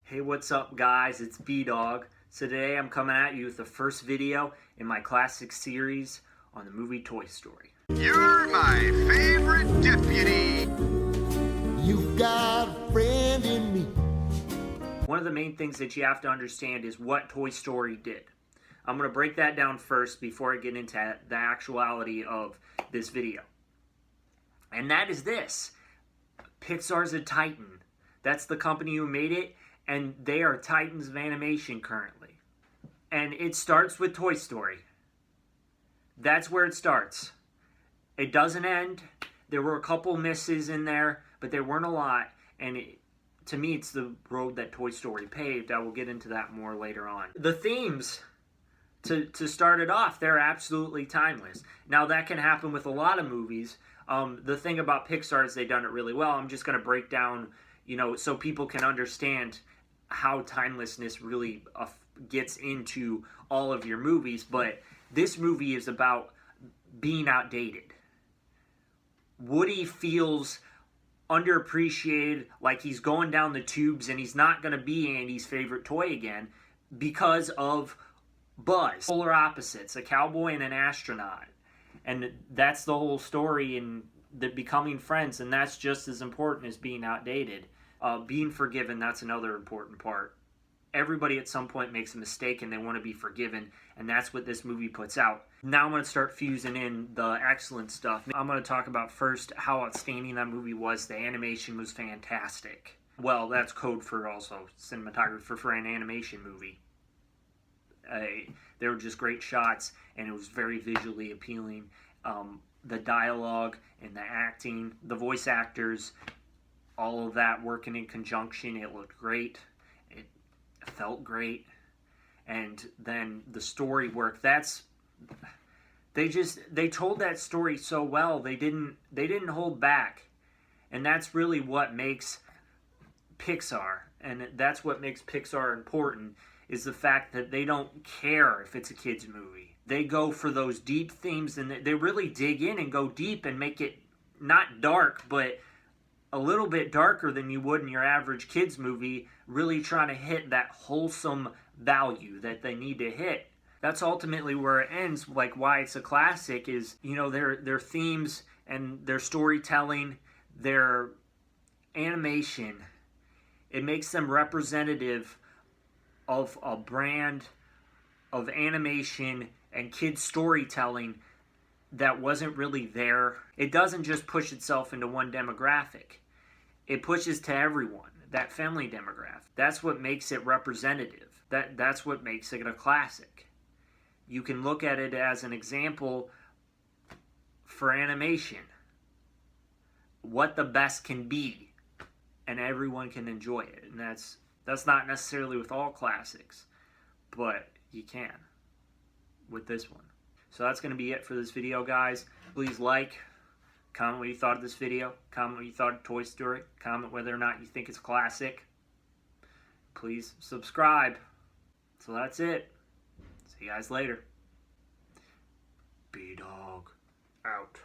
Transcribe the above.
Hey, what's up guys? It's B-Dog. So today I'm coming at you with the first video in my classic series on the movie Toy Story. You're my favorite deputy. You've got a friend in me. One of the main things that you have to understand is what Toy Story did. I'm going to break that down first before I get into the actuality of this video. And that is this. Pixar's a titan. That's the company who made it. And they are titans of animation currently. And it starts with Toy Story. That's where it starts. It doesn't end. There were a couple misses in there, but there weren't a lot. And to me, it's the road that Toy Story paved. I will get into that more later on. The themes, to start it off, they're absolutely timeless. Now, that can happen with a lot of movies. The thing about Pixar is they've done it really well. I'm just going to break down, so people can understand how timelessness really gets into all of your movies. But this movie is about being outdated. Woody feels underappreciated, like he's going down the tubes and he's not going to be Andy's favorite toy again because of Buzz. Polar opposites, a cowboy and an astronaut. And that's the whole story in the becoming friends, and that's just as important as being outdated. Being forgiven, that's another important part. Everybody at some point makes a mistake and they want to be forgiven, and that's what this movie puts out. Now I'm going to start fusing in the excellent stuff. I'm going to talk about first how outstanding that movie was. The animation was fantastic. Well, that's code for also cinematography for an animation movie. They were just great shots, and it was very visually appealing. The dialogue and the acting, the voice actors, all of that working in conjunction, it looked great. It felt great. And then the story work, they told that story so well. They didn't hold back. And that's really what makes Pixar, and that's what makes Pixar important, is the fact that they don't care if it's a kid's movie. They go for those deep themes, and they really dig in and go deep and make it not dark, but a little bit darker than you would in your average kid's movie, really trying to hit that wholesome value that they need to hit. That's ultimately where it ends, like why it's a classic is, their themes and their storytelling, their animation, it makes them representative of a brand of animation and kids storytelling that wasn't really there. It doesn't just push itself into one demographic. It pushes to everyone, that family demographic. That's what makes it representative. That's what makes it a classic. You can look at it as an example for animation. What the best can be, and everyone can enjoy it. And that's not necessarily with all classics, but you can with this one. So that's going to be it for this video, guys. Please like, comment what you thought of this video, comment what you thought of Toy Story, comment whether or not you think it's a classic. Please subscribe. So that's it. See you guys later. B-Dog out.